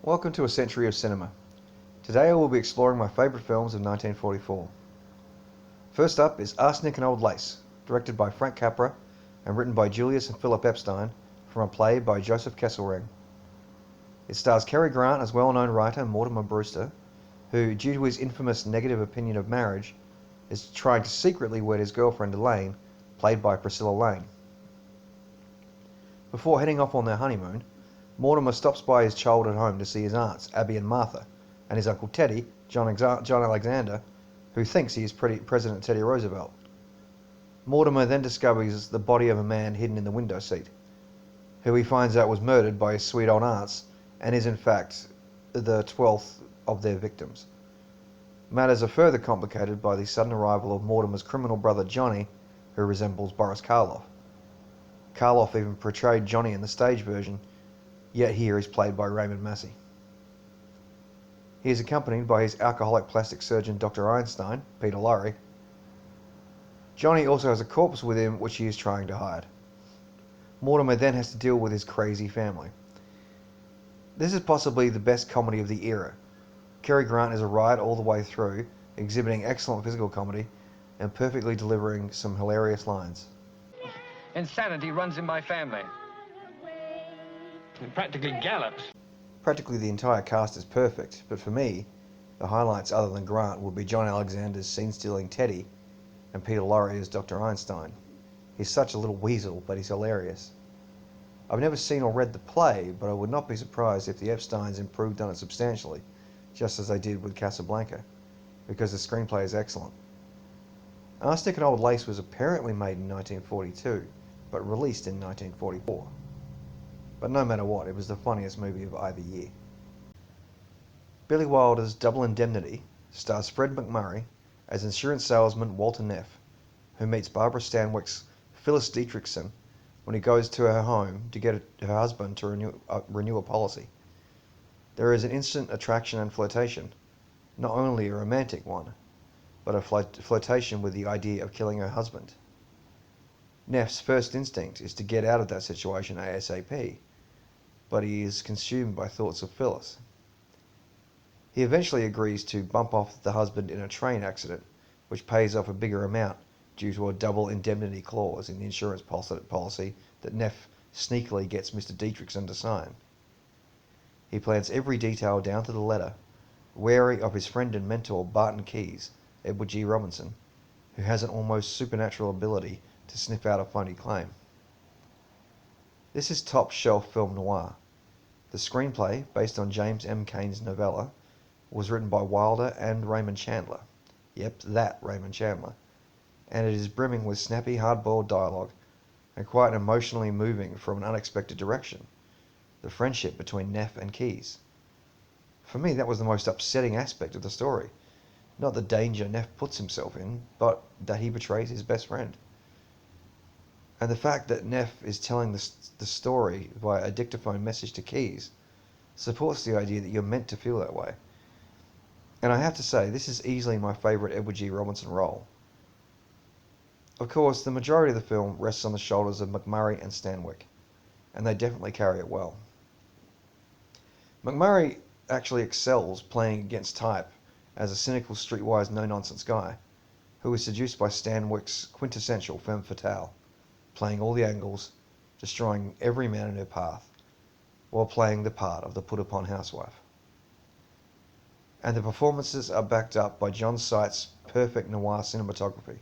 Welcome to A Century of Cinema. Today I will be exploring my favourite films of 1944. First up is Arsenic and Old Lace, directed by Frank Capra and written by Julius and Philip Epstein from a play by Joseph Kesselring. It stars Cary Grant as well-known writer Mortimer Brewster, who, due to his infamous negative opinion of marriage, is trying to secretly wed his girlfriend Elaine, played by Priscilla Lane. Before heading off on their honeymoon, Mortimer stops by his childhood home to see his aunts, Abby and Martha, and his uncle Teddy, John Alexander, who thinks he is President Teddy Roosevelt. Mortimer then discovers the body of a man hidden in the window seat, who he finds out was murdered by his sweet old aunts and is in fact the 12th of their victims. Matters are further complicated by the sudden arrival of Mortimer's criminal brother Johnny, who resembles Boris Karloff. Karloff even portrayed Johnny in the stage version, yet here is played by Raymond Massey. He is accompanied by his alcoholic plastic surgeon Dr. Einstein, Peter Lorre. Johnny also has a corpse with him which he is trying to hide. Mortimer then has to deal with his crazy family. This is possibly the best comedy of the era. Cary Grant is a riot all the way through, exhibiting excellent physical comedy and perfectly delivering some hilarious lines. Insanity runs in my family. It practically gallops. Practically the entire cast is perfect, but for me, the highlights other than Grant would be John Alexander's scene-stealing Teddy and Peter Lorre as Dr. Einstein. He's such a little weasel, but he's hilarious. I've never seen or read the play, but I would not be surprised if the Epsteins improved on it substantially, just as they did with Casablanca, because the screenplay is excellent. Arsenic and Old Lace was apparently made in 1942, but released in 1944. But no matter what, it was the funniest movie of either year. Billy Wilder's Double Indemnity stars Fred MacMurray as insurance salesman Walter Neff, who meets Barbara Stanwyck's Phyllis Dietrichson when he goes to her home to get her husband to renew a policy. There is an instant attraction and flirtation, not only a romantic one, but a flirtation with the idea of killing her husband. Neff's first instinct is to get out of that situation ASAP, but he is consumed by thoughts of Phyllis. He eventually agrees to bump off the husband in a train accident, which pays off a bigger amount due to a double indemnity clause in the insurance policy that Neff sneakily gets Mr. Dietrichson to sign. He plans every detail down to the letter, wary of his friend and mentor Barton Keyes, Edward G. Robinson, who has an almost supernatural ability to sniff out a phony claim. This is top-shelf film noir. The screenplay, based on James M. Cain's novella, was written by Wilder and Raymond Chandler. Yep, that Raymond Chandler. And it is brimming with snappy, hard-boiled dialogue, and quite emotionally moving from an unexpected direction, the friendship between Neff and Keyes. For me, that was the most upsetting aspect of the story. Not the danger Neff puts himself in, but that he betrays his best friend. And the fact that Neff is telling the story via a dictaphone message to Keyes supports the idea that you're meant to feel that way. And I have to say, this is easily my favourite Edward G. Robinson role. Of course, the majority of the film rests on the shoulders of MacMurray and Stanwyck, and they definitely carry it well. MacMurray actually excels playing against type as a cynical, streetwise, no-nonsense guy who is seduced by Stanwyck's quintessential femme fatale, playing all the angles, destroying every man in her path, while playing the part of the put-upon housewife. And the performances are backed up by John Sight's perfect noir cinematography.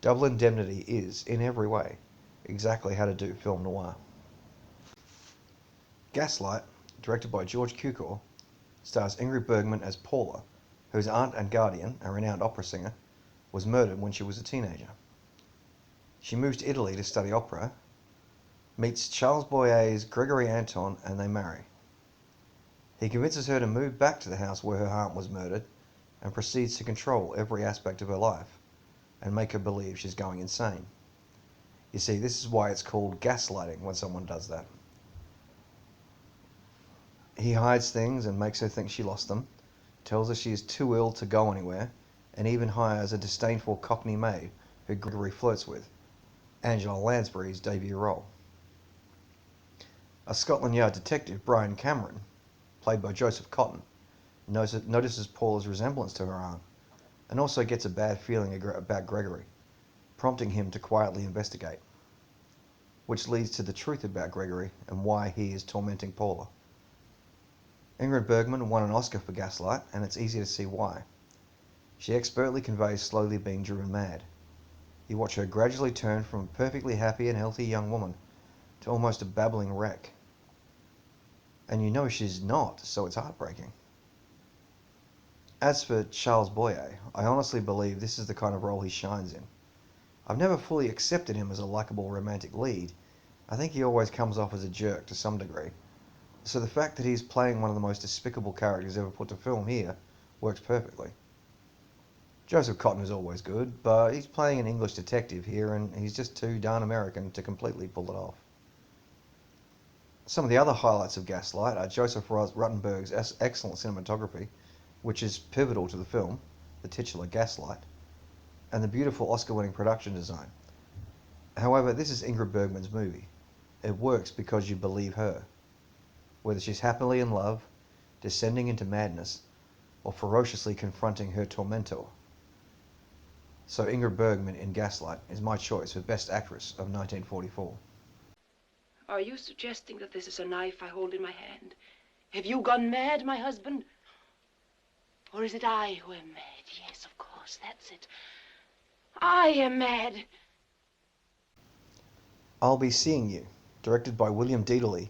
Double Indemnity is, in every way, exactly how to do film noir. Gaslight, directed by George Cukor, stars Ingrid Bergman as Paula, whose aunt and guardian, a renowned opera singer, was murdered when she was a teenager. She moves to Italy to study opera, meets Charles Boyer's Gregory Anton, and they marry. He convinces her to move back to the house where her aunt was murdered and proceeds to control every aspect of her life and make her believe she's going insane. You see, this is why it's called gaslighting when someone does that. He hides things and makes her think she lost them, tells her she is too ill to go anywhere, and even hires a disdainful Cockney maid who Gregory flirts with, Angela Lansbury's debut role. A Scotland Yard detective, Brian Cameron, played by Joseph Cotton, notices Paula's resemblance to her aunt, and also gets a bad feeling about Gregory, prompting him to quietly investigate, which leads to the truth about Gregory and why he is tormenting Paula. Ingrid Bergman won an Oscar for Gaslight, and it's easy to see why. She expertly conveys slowly being driven mad. You watch her gradually turn from a perfectly happy and healthy young woman to almost a babbling wreck. And you know she's not, so it's heartbreaking. As for Charles Boyer, I honestly believe this is the kind of role he shines in. I've never fully accepted him as a likable romantic lead. I think he always comes off as a jerk to some degree. So the fact that he's playing one of the most despicable characters ever put to film here works perfectly. Joseph Cotton is always good, but he's playing an English detective here and he's just too darn American to completely pull it off. Some of the other highlights of Gaslight are Joseph Ruttenberg's excellent cinematography, which is pivotal to the film, the titular Gaslight, and the beautiful Oscar-winning production design. However, this is Ingrid Bergman's movie. It works because you believe her. Whether she's happily in love, descending into madness, or ferociously confronting her tormentor. So Ingrid Bergman in Gaslight is my choice for Best Actress of 1944. Are you suggesting that this is a knife I hold in my hand? Have you gone mad, my husband? Or is it I who am mad? Yes, of course, that's it. I am mad. I'll Be Seeing You, directed by William Deedley,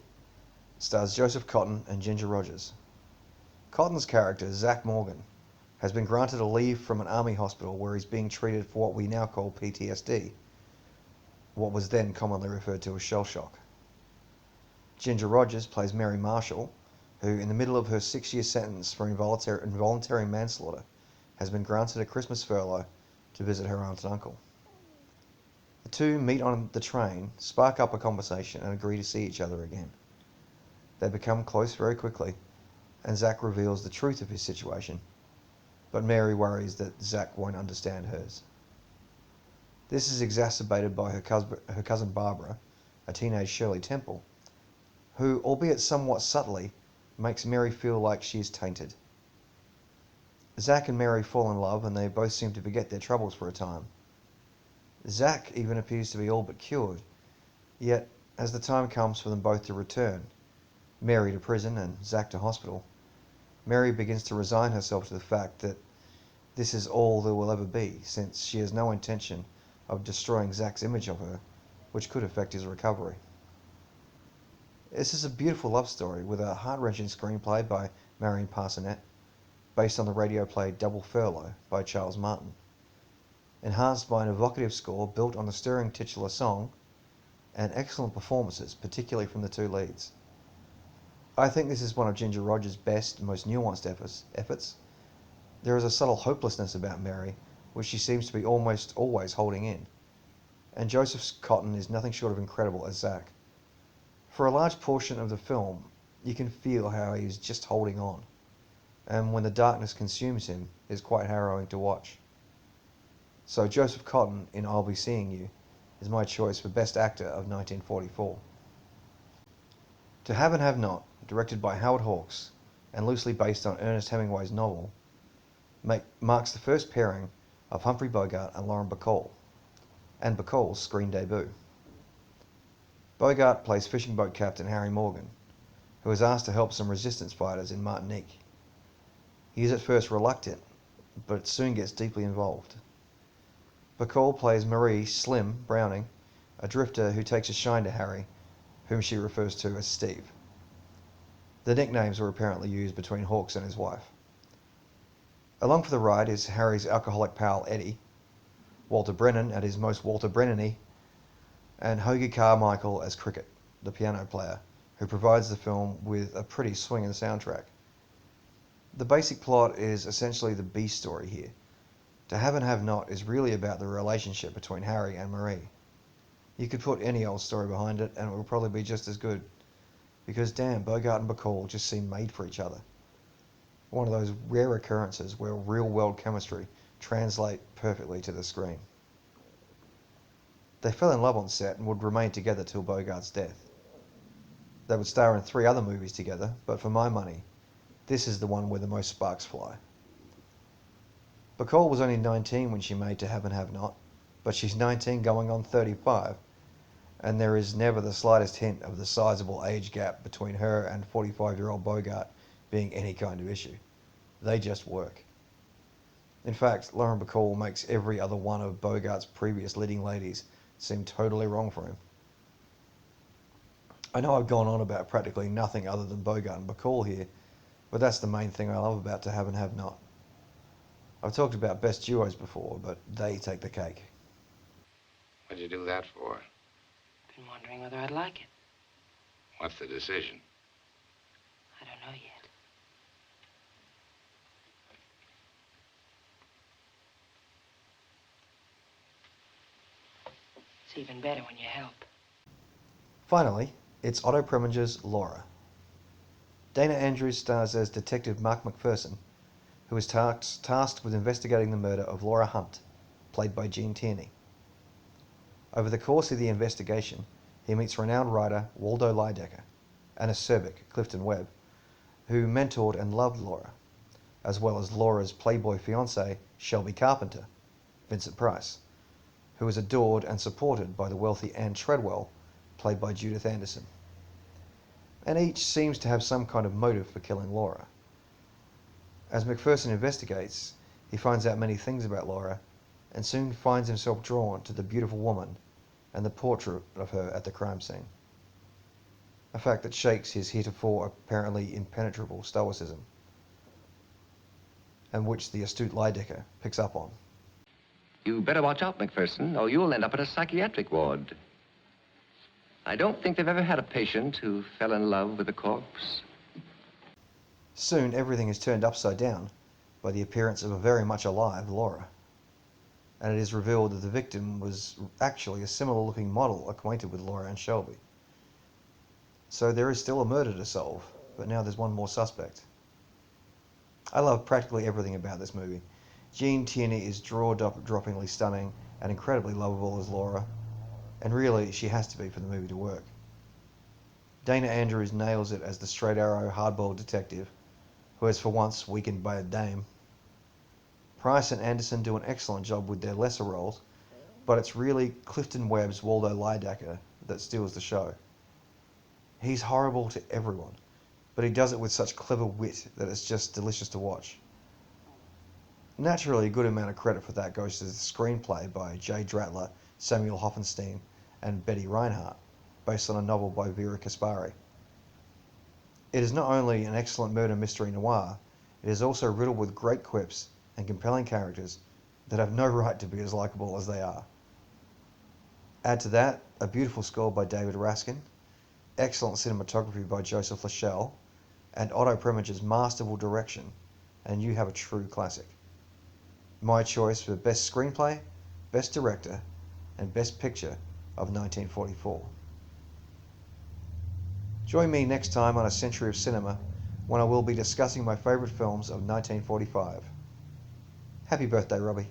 stars Joseph Cotton and Ginger Rogers. Cotton's character, Zach Morgan, has been granted a leave from an army hospital where he's being treated for what we now call PTSD, what was then commonly referred to as shell shock. Ginger Rogers plays Mary Marshall, who, in the middle of her 6-year sentence for involuntary manslaughter, has been granted a Christmas furlough to visit her aunt and uncle. The two meet on the train, spark up a conversation, and agree to see each other again. They become close very quickly, and Zach reveals the truth of his situation, but Mary worries that Zach won't understand hers. This is exacerbated by her cousin Barbara, a teenage Shirley Temple, who, albeit somewhat subtly, makes Mary feel like she is tainted. Zach and Mary fall in love and they both seem to forget their troubles for a time. Zach even appears to be all but cured, yet as the time comes for them both to return, Mary to prison and Zach to hospital, Mary begins to resign herself to the fact that this is all there will ever be, since she has no intention of destroying Zach's image of her, which could affect his recovery. This is a beautiful love story with a heart-wrenching screenplay by Marion Parsonet, based on the radio play Double Furlough by Charles Martin, enhanced by an evocative score built on the stirring titular song, and excellent performances, particularly from the two leads. I think this is one of Ginger Rogers' best and most nuanced efforts. There is a subtle hopelessness about Mary, which she seems to be almost always holding in, and Joseph Cotton is nothing short of incredible as Zach. For a large portion of the film, you can feel how he is just holding on, and when the darkness consumes him, is quite harrowing to watch. So Joseph Cotton in I'll Be Seeing You is my choice for Best Actor of 1944. To Have and Have Not, directed by Howard Hawks, and loosely based on Ernest Hemingway's novel, marks the first pairing of Humphrey Bogart and Lauren Bacall, and Bacall's screen debut. Bogart plays fishing boat captain Harry Morgan, who is asked to help some resistance fighters in Martinique. He is at first reluctant, but soon gets deeply involved. Bacall plays Marie Slim Browning, a drifter who takes a shine to Harry, whom she refers to as Steve. The nicknames were apparently used between Hawks and his wife. Along for the ride is Harry's alcoholic pal Eddie, Walter Brennan at his most Walter Brennan-y, and Hoagie Carmichael as Cricket, the piano player, who provides the film with a pretty swinging soundtrack. The basic plot is essentially the B story here. To Have and Have Not is really about the relationship between Harry and Marie. You could put any old story behind it and it will probably be just as good, because damn, Bogart and Bacall just seem made for each other. One of those rare occurrences where real-world chemistry translate perfectly to the screen. They fell in love on set and would remain together till Bogart's death. They would star in 3 other movies together, but for my money, This is the one where the most sparks fly. Bacall was only 19 when she made To Have and Have Not, but she's 19 going on 35, and there is never the slightest hint of the sizable age gap between her and 45-year-old Bogart being any kind of issue. They just work. In fact, Lauren Bacall makes every other one of Bogart's previous leading ladies seem totally wrong for him. I know I've gone on about practically nothing other than Bogart and Bacall here, but that's the main thing I love about To Have and Have Not. I've talked about best duos before, but they take the cake. What'd you do that for? Been wondering whether I'd like it. What's the decision? I don't know yet. It's even better when you help. Finally, it's Otto Preminger's Laura. Dana Andrews stars as Detective Mark McPherson, who is tasked with investigating the murder of Laura Hunt, played by Gene Tierney. Over the course of the investigation, he meets renowned writer Waldo Lydecker and acerbic Clifton Webb, who mentored and loved Laura, as well as Laura's playboy fiancé, Shelby Carpenter, Vincent Price, who is adored and supported by the wealthy Anne Treadwell, played by Judith Anderson. And each seems to have some kind of motive for killing Laura. As McPherson investigates, he finds out many things about Laura and soon finds himself drawn to the beautiful woman and the portrait of her at the crime scene. A fact that shakes his heretofore apparently impenetrable stoicism, and which the astute Lydecker picks up on. You better watch out, McPherson, or you'll end up in a psychiatric ward. I don't think they've ever had a patient who fell in love with a corpse. Soon everything is turned upside down by the appearance of a very much alive Laura, and it is revealed that the victim was actually a similar-looking model acquainted with Laura and Shelby. So there is still a murder to solve, but now there's one more suspect. I love practically everything about this movie. Gene Tierney is jaw-droppingly stunning and incredibly lovable as Laura, and really she has to be for the movie to work. Dana Andrews nails it as the straight-arrow, hard-boiled detective who is for once weakened by a dame. Price and Anderson do an excellent job with their lesser roles, but it's really Clifton Webb's Waldo Lydecker that steals the show. He's horrible to everyone, but he does it with such clever wit that it's just delicious to watch. Naturally, a good amount of credit for that goes to the screenplay by Jay Dratler, Samuel Hoffenstein, and Betty Reinhardt, based on a novel by Vera Kaspari. It is not only an excellent murder mystery noir, it is also riddled with great quips and compelling characters that have no right to be as likable as they are. Add to that a beautiful score by David Raskin, excellent cinematography by Joseph Lachelle, and Otto Preminger's masterful direction, and you have a true classic. My choice for Best Screenplay, Best Director, and Best Picture of 1944. Join me next time on A Century of Cinema, when I will be discussing my favourite films of 1945. Happy birthday, Robbie.